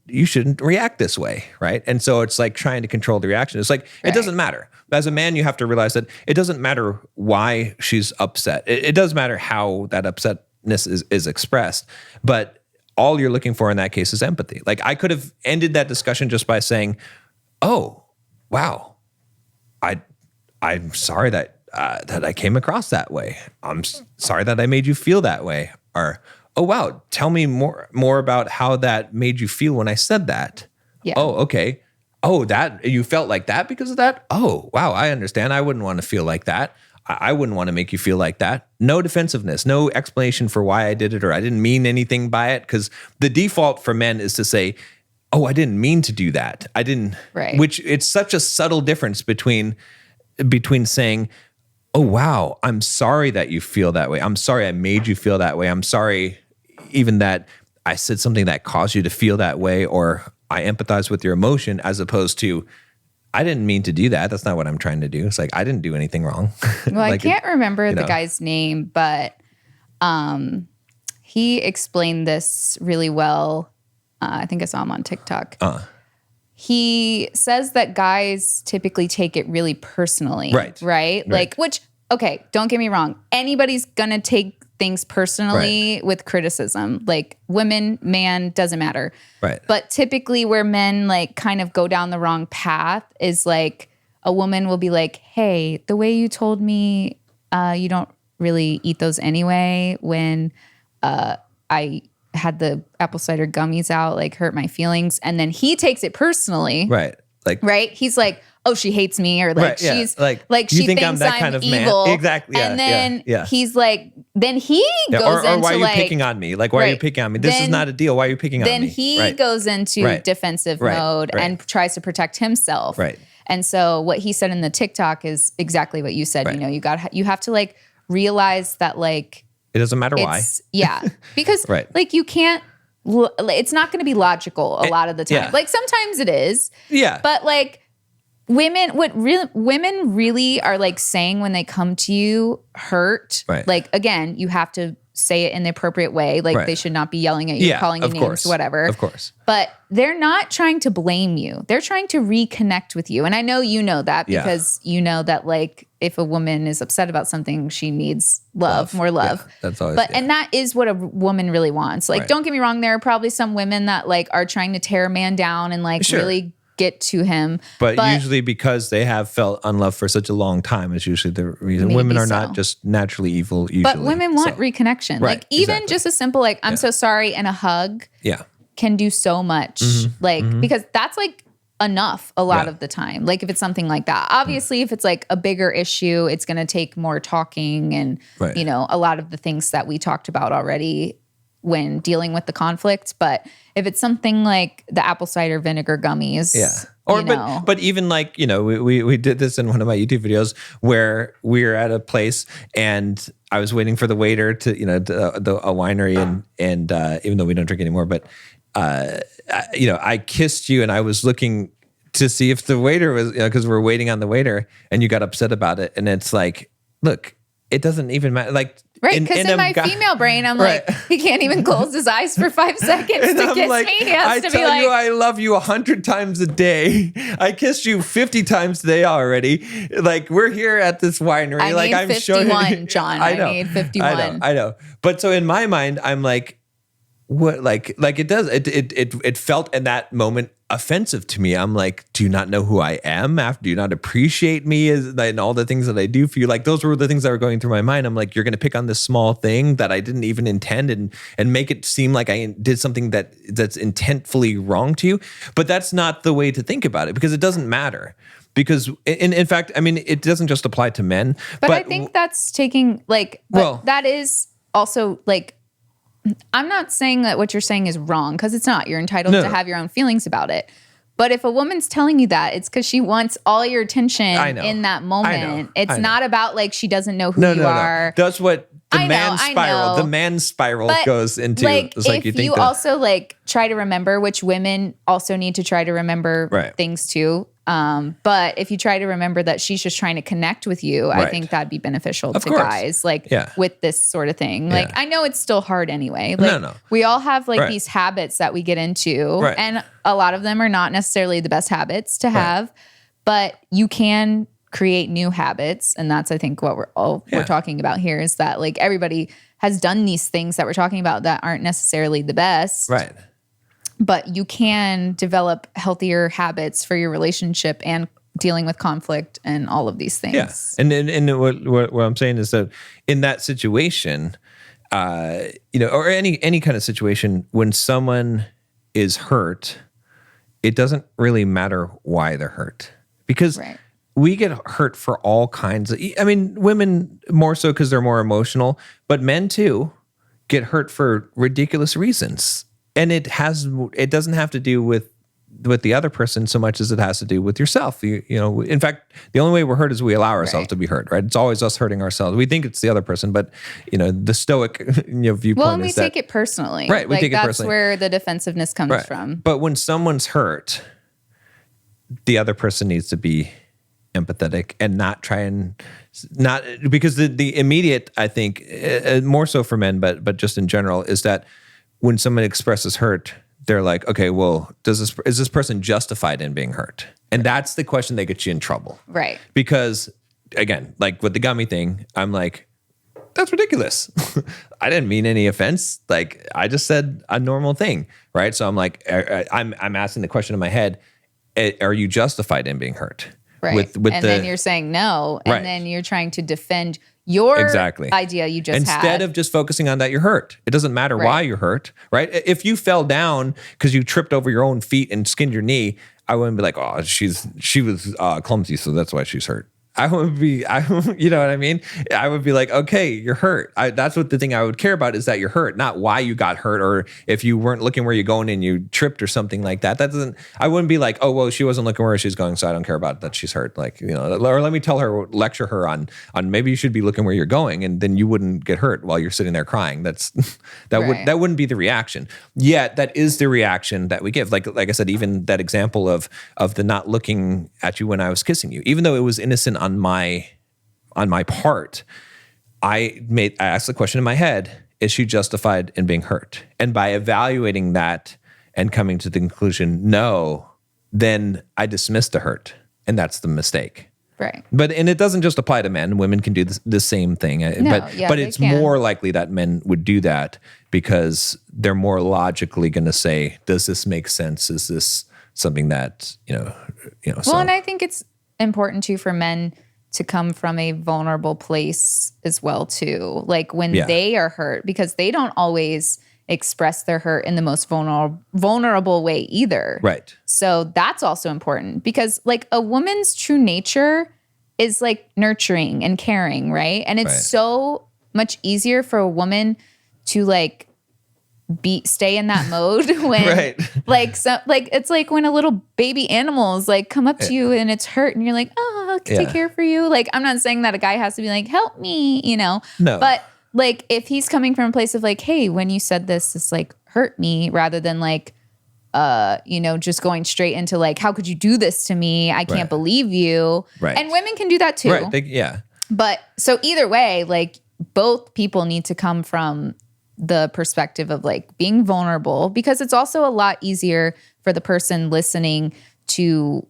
you shouldn't react this way, right? And so it's trying to control the reaction. It's it doesn't matter. As a man, you have to realize that it doesn't matter why she's upset. It does matter how that upsetness is expressed. But all you're looking for in that case is empathy. I could have ended that discussion just by saying, oh, wow, I'm sorry that I came across that way. I'm sorry that I made you feel that way. Or, oh, wow, tell me more about how that made you feel when I said that. Yeah. Oh, okay. Oh, that you felt like that because of that? Oh, wow, I understand. I wouldn't want to feel like that. I wouldn't want to make you feel like that. No defensiveness, no explanation for why I did it or I didn't mean anything by it. Because the default for men is to say, oh, I didn't mean to do that. I didn't. Right. Which it's such a subtle difference between saying, oh, wow, I'm sorry that you feel that way. I'm sorry I made you feel that way. I'm sorry even that I said something that caused you to feel that way, or I empathize with your emotion, as opposed to, I didn't mean to do that. That's not what I'm trying to do. It's like, I didn't do anything wrong. Well, I can't remember the guy's name, but he explained this really well. I think I saw him on TikTok. He says that guys typically take it really personally. Right? Like, which, okay, don't get me wrong. Anybody's going to take things personally with criticism. Like women, man, doesn't matter. Right. But typically where men like kind of go down the wrong path is like a woman will be like, hey, the way you told me you don't really eat those anyway when I had the apple cider gummies out, like hurt my feelings. And then he takes it personally. Right. Like, right. He's like, oh, she hates me, or like she's like you she think thinks I'm that I'm kind of evil. man. Exactly. Yeah, and then yeah. he's like, then he goes or into why are you like, picking on me? Like, why are you picking on me? This is not a deal. Why are you picking on me? Then he goes into defensive mode and tries to protect himself. Right. And so what he said in the TikTok is exactly what you said. You know, you have to like realize that like it doesn't matter why. Yeah, because like you can't. It's not going to be logical a lot of the time. Yeah. Like sometimes it is. Yeah. But like women really are like saying when they come to you hurt. Right. Like again, you have to say it in the appropriate way. Like they should not be yelling at you, calling you names, whatever. Of course. But they're not trying to blame you. They're trying to reconnect with you. And I know you know that because you know that like if a woman is upset about something, she needs more love. Yeah, that's always. And that is what a woman really wants. Like, don't get me wrong. There are probably some women that like are trying to tear a man down and like really get to him. But usually because they have felt unloved for such a long time is usually the reason. Women are not just naturally evil usually. But women want reconnection. Like even just a simple like, I'm so sorry and a hug can do so much. Like, because that's like enough a lot of the time. Like if it's something like that. Obviously, if it's like a bigger issue, it's going to take more talking and, you know, a lot of the things that we talked about already when dealing with the conflict. But if it's something like the apple cider vinegar gummies, or but even like, you know, we did this in one of my YouTube videos where we were at a place and I was waiting for the waiter to, you know, a winery and even though we don't drink anymore, but you know, I kissed you and I was looking to see if the waiter was, you know, because we're waiting on the waiter and you got upset about it. And it's like, look, it doesn't even matter. Like, because in my female brain, I'm like, he can't even close his eyes for 5 seconds to kiss me. He has to be like, I tell you I love you 100 times a day. I kissed you 50 times today already. Like, we're here at this winery. I like, need I'm 51, John. I need 51. I know. But so in my mind, I'm like, what? Like it does. It felt in that moment offensive to me. I'm like, do you not know who I am? Do you not appreciate me and all the things that I do for you? Like those were the things that were going through my mind. I'm like, you're going to pick on this small thing that I didn't even intend and make it seem like I did something that's intentfully wrong to you. But that's not the way to think about it because it doesn't matter. Because in fact, I mean, it doesn't just apply to men. But I think that's taking that is also like, I'm not saying that what you're saying is wrong because it's not. You're entitled to have your own feelings about it. But if a woman's telling you that, it's because she wants all your attention in that moment. It's not about like she doesn't know who you are. That's what the man spiral goes into. Like, it's like if you also like try to remember, which women also need to try to remember things too. But if you try to remember that she's just trying to connect with you, I think that'd be beneficial to guys like with this sort of thing. Like, I know it's still hard anyway. Like we all have like these habits that we get into and a lot of them are not necessarily the best habits to have, but you can create new habits. And that's, I think, what we're talking about here is that like everybody has done these things that we're talking about that aren't necessarily the best. Right. But you can develop healthier habits for your relationship and dealing with conflict and all of these things. Yeah. And what I'm saying is that in that situation, you know, or any kind of situation, when someone is hurt, it doesn't really matter why they're hurt because we get hurt for all kinds of, I mean, women more so because they're more emotional, but men too get hurt for ridiculous reasons. And it doesn't have to do with with the other person so much as it has to do with yourself. You know, in fact, the only way we're hurt is we allow ourselves to be hurt, right? It's always us hurting ourselves. We think it's the other person, but you know, the stoic viewpoint well, and we is that, take it personally. right? We take it personally. That's where the defensive comes from. But when someone's hurt, the other person needs to be empathetic and not try and not, because the immediate, I think, more so for men, but just in general, is that when someone expresses hurt, they're like, okay, well, is this person justified in being hurt? And that's the question that gets you in trouble. Right. Because again, like with the gummy thing, I'm like, that's ridiculous. I didn't mean any offense. Like I just said a normal thing, right? So I'm like, I'm asking the question in my head, are you justified in being hurt? Right. Then you're saying no, and then you're trying to defend your idea you just had. Instead of just focusing on that you're hurt. It doesn't matter why you're hurt, right? If you fell down because you tripped over your own feet and skinned your knee, I wouldn't be like, oh, she was clumsy, so that's why she's hurt. You know what I mean? I would be like, okay, you're hurt. That's what the thing I would care about is that you're hurt, not why you got hurt or if you weren't looking where you're going and you tripped or something like that. I wouldn't be like, oh, well, she wasn't looking where she's going, so I don't care about that she's hurt. Like, you know, or let me lecture her on maybe you should be looking where you're going, and then you wouldn't get hurt while you're sitting there crying. That wouldn't be the reaction. Yet that is the reaction that we give. Like I said, even that example of the not looking at you when I was kissing you, even though it was innocent on my part, I asked the question in my head, is she justified in being hurt? And by evaluating that and coming to the conclusion, no, then I dismissed the hurt. And that's the mistake. Right. And it doesn't just apply to men. Women can do the same thing. But it's more likely that men would do that because they're more logically going to say, does this make sense? Is this something that, you know. Well, and I think it's important too for men to come from a vulnerable place as well too. Like when they are hurt, because they don't always express their hurt in the most vulnerable way either. Right. So that's also important because like a woman's true nature is like nurturing and caring, right? And it's so much easier for a to like stay in that mode when it's like when a little baby animal is like come up to you and it's hurt and you're like, oh, I'll take care for you. Like, I'm not saying that a guy has to be like, help me, you know, no. But like, if he's coming from a place of like, hey, when you said this like hurt me, rather than like, just going straight into like, how could you do this to me? I can't believe you. Right. And women can do that too. Right. But so either way, like both people need to come from the perspective of like being vulnerable, because it's also a lot easier for the person listening to,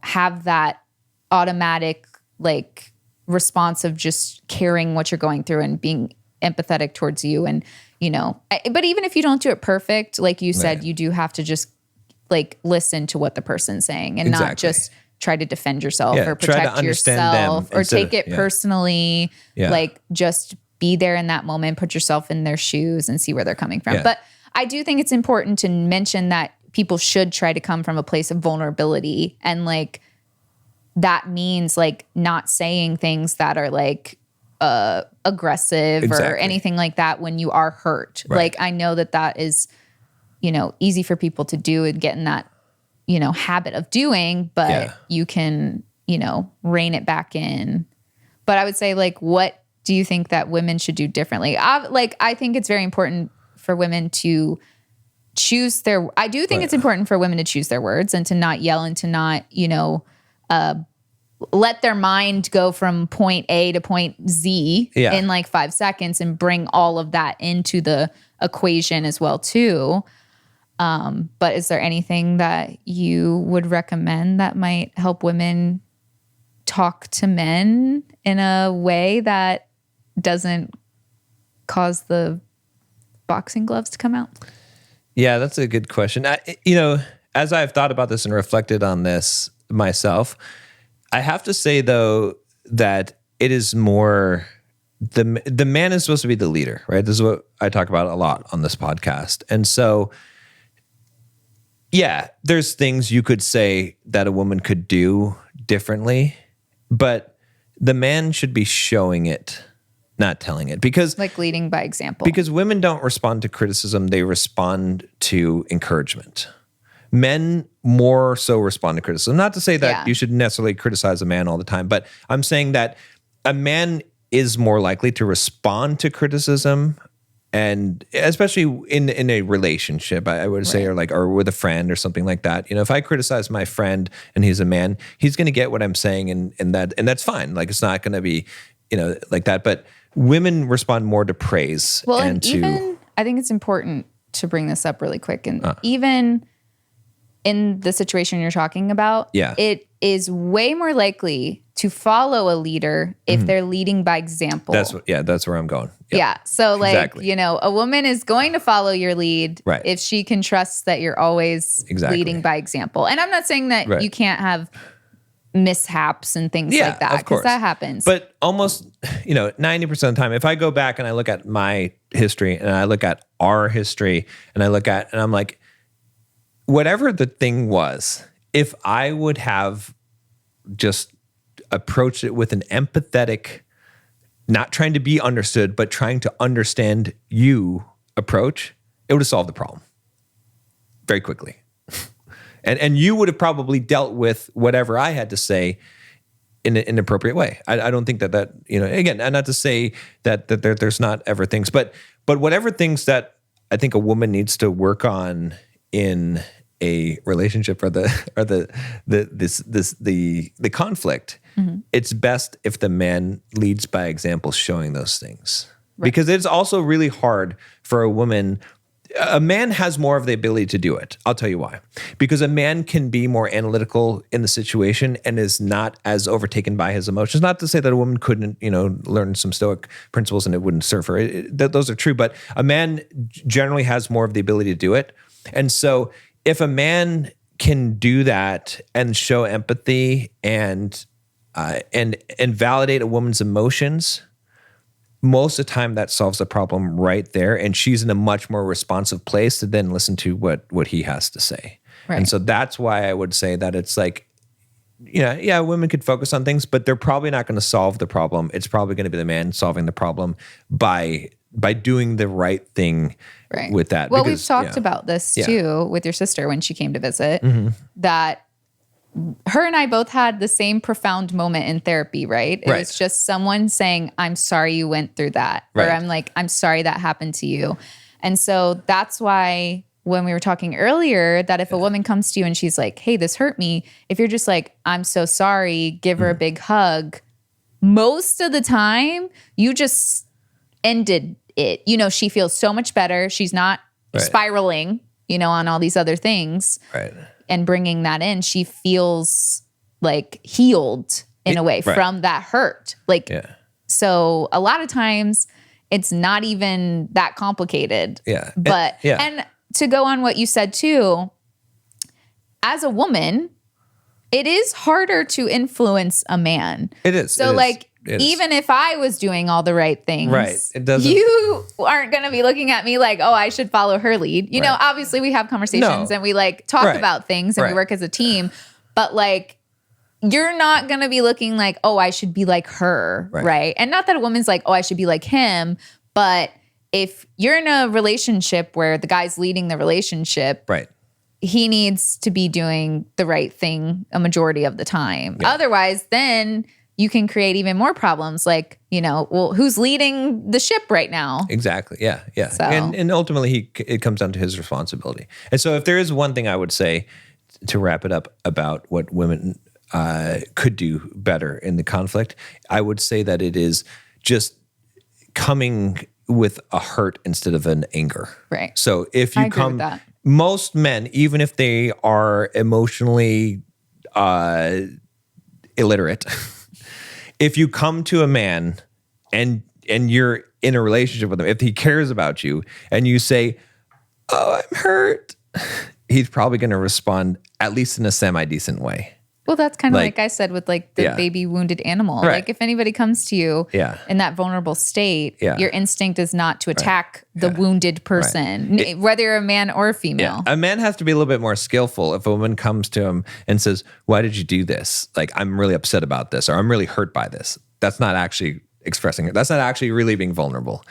have that automatic like response of just caring what you're going through and being empathetic towards you. And, but even if you don't do it perfect, like you said, you do have to just like listen to what the person's saying and not just try to defend yourself or protect yourself or take it personally. Yeah. Like just be there in that moment, put yourself in their shoes and see where they're coming from. Yeah. But I do think it's important to mention that people should try to come from a place of vulnerability, and like that means like not saying things that are like aggressive or anything like that when you are hurt. Right. Like I know that is, easy for people to do and get in that, habit of doing, but you can, rein it back in. But I would say like, what do you think that women should do differently? I think it's very important for women to choose it's important for women to choose their words and to not yell and to not, let their mind go from point A to point Z in like 5 seconds and bring all of that into the equation as well too. But is there anything that you would recommend that might help women talk to men in a way that doesn't cause the boxing gloves to come out? Yeah, that's a good question. As I've thought about this and reflected on this myself, I have to say though that it is more the man is supposed to be the leader, right? This is what I talk about a lot on this podcast. And so, yeah, there's things you could say that a woman could do differently, but the man should be showing it, not telling it, because like leading by example. Because women don't respond to criticism; they respond to encouragement. men more so respond to criticism. Not to say that Yeah. you should necessarily criticize a man all the time, but I'm saying that a man is more likely to respond to criticism, and especially in a relationship, I would say, or with a friend or something like that. If I criticize my friend and he's a man, he's going to get what I'm saying, and that's fine. Like, it's not going to be, like that. But women respond more to praise. Well, and even I think it's important to bring this up really quick, and even in the situation you're talking about, it is way more likely to follow a leader if they're leading by example. That's where I'm going. Yeah. So like, exactly. A woman is going to follow your lead if she can trust that you're always leading by example. And I'm not saying that you can't have mishaps and things like that, because that happens. But almost, 90% of the time, if I go back and I look at my history and I look at our history and I'm like, whatever the thing was, if I would have just approached it with an empathetic, not trying to be understood, but trying to understand you approach, it would have solved the problem very quickly. And you would have probably dealt with whatever I had to say in an appropriate way. I don't think that again, and not to say that there's not ever things, but whatever things that I think a woman needs to work on in a relationship or the conflict, it's best if the man leads by example, showing those things. Because it's also really hard for a woman. A man has more of the ability to do it. I'll tell you why. Because a man can be more analytical in the situation and is not as overtaken by his emotions. Not to say that a woman couldn't, learn some Stoic principles and it wouldn't serve her. Those are true. But a man generally has more of the ability to do it. And so if a man can do that and show empathy and validate a woman's emotions, most of the time that solves the problem right there, and she's in a much more responsive place to then listen to what he has to say. Right. And so that's why I would say that it's like, women could focus on things, but they're probably not going to solve the problem. It's probably going to be the man solving the problem by doing the right thing with that. Well, we've talked about this too with your sister when she came to visit, that her and I both had the same profound moment in therapy, right? It was just someone saying, I'm sorry you went through that. Or I'm sorry that happened to you. And so that's why when we were talking earlier, that if a woman comes to you and she's like, hey, this hurt me, if you're just like, I'm so sorry, give her a big hug, most of the time you just ended it. She feels so much better. She's not spiraling, on all these other things. Right. And bringing that in, she feels like healed in a way from that hurt. So a lot of times it's not even that complicated. Yeah. But, and to go on what you said too, as a woman, it is harder to influence a man. It is. So even if I was doing all the right things, you aren't going to be looking at me like, oh, I should follow her lead. Obviously we have conversations and we talk about things and we work as a team, but you're not going to be looking like, oh, I should be like her. Right. And not that a woman's like, oh, I should be like him. But if you're in a relationship where the guy's leading the relationship, he needs to be doing the right thing a majority of the time. Yeah. Otherwise, then you can create even more problems. Who's leading the ship right now? Exactly. Yeah. Yeah. So. And ultimately it comes down to his responsibility. And so if there is one thing I would say to wrap it up about what women could do better in the conflict, I would say that it is just coming with a hurt instead of an anger. Right. So if you most men, even if they are emotionally illiterate, if you come to a man and you're in a relationship with him, if he cares about you and you say, oh, I'm hurt, he's probably going to respond at least in a semi-decent way. Well, that's kind of like I said with the baby wounded animal. Right. If anybody comes to you in that vulnerable state, your instinct is not to attack the wounded person, whether you're a man or a female. Yeah. A man has to be a little bit more skillful. If a woman comes to him and says, why did you do this? I'm really upset about this, or I'm really hurt by this. That's not actually expressing it. That's not actually really being vulnerable.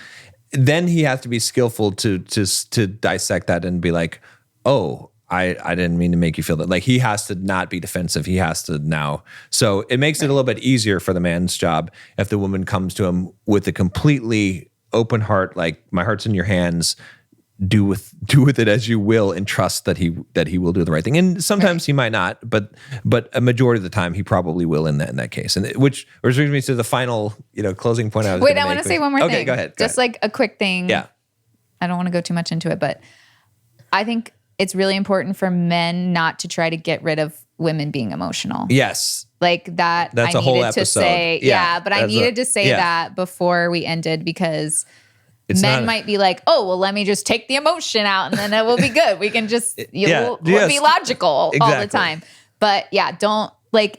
Then he has to be skillful to dissect that and be like, oh, I didn't mean to make you feel that. Like, he has to not be defensive. He has to now. So it makes it a little bit easier for the man's job if the woman comes to him with a completely open heart, like, my heart's in your hands. Do with it as you will, and trust that he will do the right thing. And sometimes he might not, but a majority of the time he probably will in that case. And which brings me to the final, closing point. I want to say one more thing. Okay, go ahead. Just like a quick thing. Yeah. I don't want to go too much into it, but I think it's really important for men not to try to get rid of women being emotional. Yes. Like that. That's I a whole needed episode. to say, but I needed to say yeah. that before we ended, because It's men might be like, oh, well, let me just take the emotion out and then it will be good. We can just, we'll be logical all the time. But yeah, don't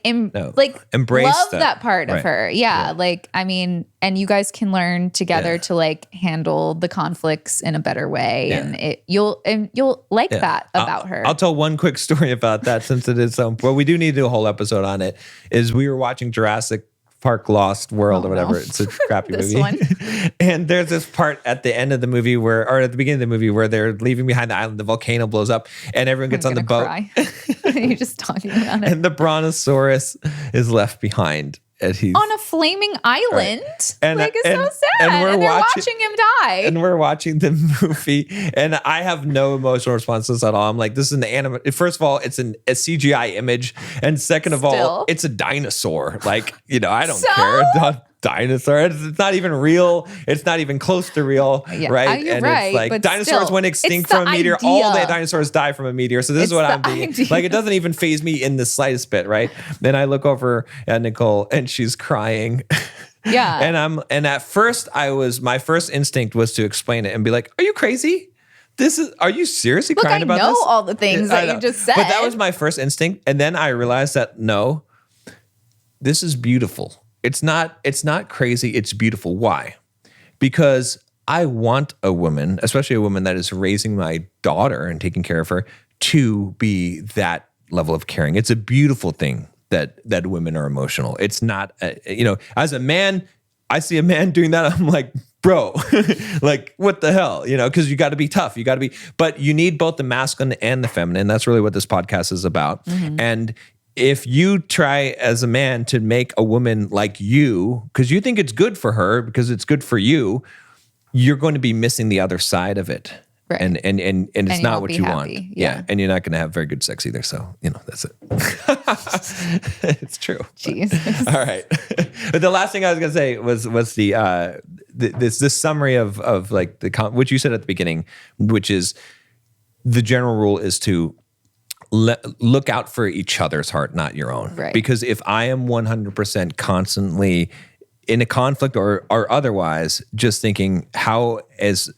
embrace love that part of her. Yeah, like, I mean, and you guys can learn together to like handle the conflicts in a better way. And you'll like that about her. I'll tell one quick story about that, since it is so, well, we do need to do a whole episode on it. Is we were watching Jurassic Park Lost World or whatever. No. It's a crappy movie. And there's this part at the end of the movie or at the beginning of the movie where they're leaving behind the island, the volcano blows up and everyone gets on the boat. You're just talking about it. And the brontosaurus is left behind. And he's on a flaming island. Right. And it's so sad. And they're watching him die. And we're watching the movie, and I have no emotional responses at all. I'm like, this is an anime. First of all, it's a CGI image, and second of all, it's a dinosaur. Like, I don't care. Dinosaur. It's not even real. It's not even close to real, right? You're and right, it's like but dinosaurs still, went extinct from a meteor. Idea. All the dinosaurs die from a meteor. So this is what I'm thinking. Like, it doesn't even faze me in the slightest bit, right? Then I look over at Nicole and she's crying. Yeah. And at first my first instinct was to explain it and be like, are you crazy? Are you seriously crying about this? I know all the things that you just said. But that was my first instinct. And then I realized that no, this is beautiful. It's not crazy. It's beautiful. Why? Because I want a woman, especially a woman that is raising my daughter and taking care of her, to be that level of caring. It's a beautiful thing that women are emotional. It's not, as a man, I see a man doing that. I'm like, bro, like, what the hell? Because you got to be tough. But you need both the masculine and the feminine. That's really what this podcast is about. Mm-hmm. And if you try as a man to make a woman like you, because you think it's good for her, because it's good for you, you're going to be missing the other side of it. Right. And it's not what you want. Yeah. And you're not going to have very good sex either. So, that's it. It's true. Jeez. All right. But the last thing I was going to say was this summary of like which you said at the beginning, which is the general rule is to look out for each other's heart, not your own. Right. Because if I am 100% constantly in a conflict or otherwise, just thinking, how is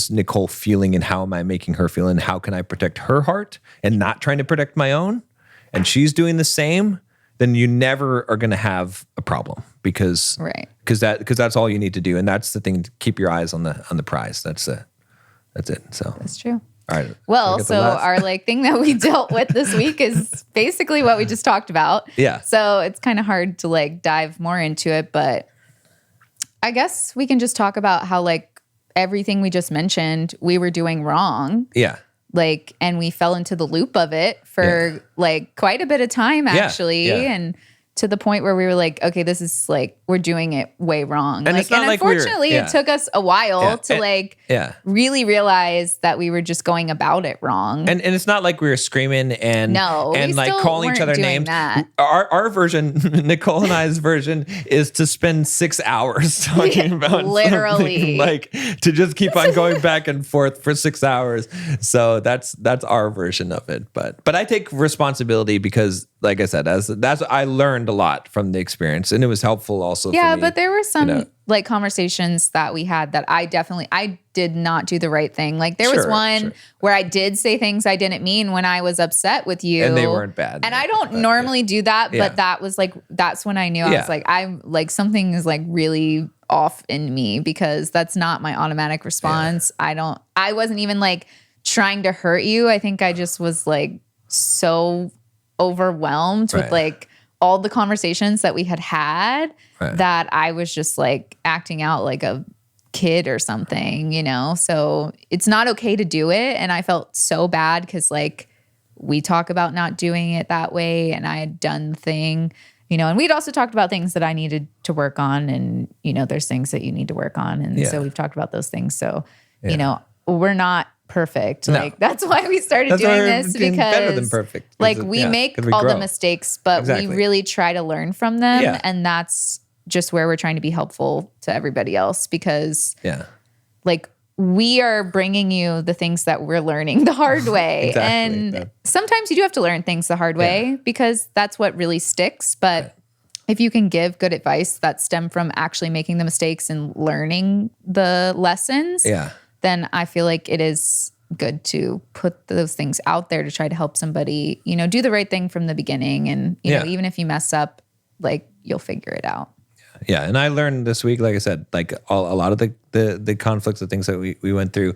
Nicole feeling and how am I making her feel and how can I protect her heart and not trying to protect my own, and she's doing the same, then you never are going to have a problem because that's all you need to do, and that's the thing. To keep your eyes on the prize. That's it. So that's true. All right. Well, so our thing that we dealt with this week is basically what we just talked about. Yeah. So it's kind of hard to dive more into it, but I guess we can just talk about how everything we just mentioned, we were doing wrong. Yeah. And we fell into the loop of it for quite a bit of time actually. Yeah. And to the point where we were like, okay, this is we're doing it way wrong. And it's not unfortunately, it took us a while to really realize that we were just going about it wrong. And it's not like we were screaming and calling each other names. That. Our version, Nicole and I's version, is to spend 6 hours talking about literally to just keep on going back and forth for 6 hours. So that's our version of it. But I take responsibility because, like I said, that's I learned a lot from the experience, and it was helpful also. Yeah, for me, but there were some conversations that we had that I did not do the right thing. There was one where I did say things I didn't mean when I was upset with you, and they weren't bad. And I don't normally do that, but that was that's when I knew I was I'm something is really off in me, because that's not my automatic response. Yeah. I wasn't even trying to hurt you. I think I just was so overwhelmed with all the conversations that we had that I was just acting out like a kid or something, you know? So it's not okay to do it. And I felt so bad because like we talk about not doing it that way, and I had done the thing, you know, and we'd also talked about things that I needed to work on, and, you know, there's things that you need to work on. And so we've talked about those things. So, you know, we're not perfect. No. Like that's why we started doing this, because better than perfect. Like we make all the mistakes, but we really try to learn from them. Yeah. And that's just where we're trying to be helpful to everybody else, because like we are bringing you the things that we're learning the hard way. And sometimes you do have to learn things the hard way because that's what really sticks. But if you can give good advice that stem from actually making the mistakes and learning the lessons, then I feel like it is good to put those things out there to try to help somebody, you know, do the right thing from the beginning. And, you know, even if you mess up, like you'll figure it out. Yeah. And I learned this week, like I said, like a lot of the conflicts, the things that we went through,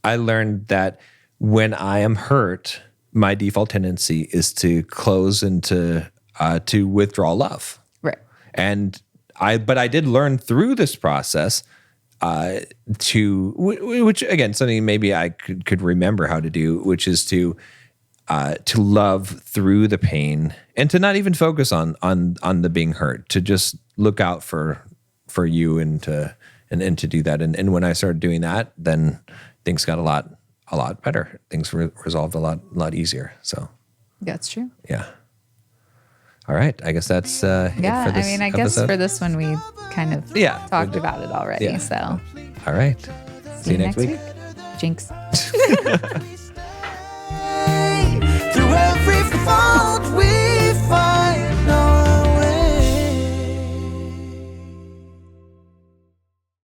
I learned that when I am hurt, my default tendency is to close and to withdraw love. Right. But I did learn through this process which again, something maybe I could remember how to do, which is to love through the pain and to not even focus on the being hurt, to just look out for you and to do that. And when I started doing that, then things got a lot better. Things resolved a lot easier. So that's true. Yeah. All right. I guess that's it for this I mean, I guess episode. for this one we kind of talked about it already. So all right. See you next week. Jinx.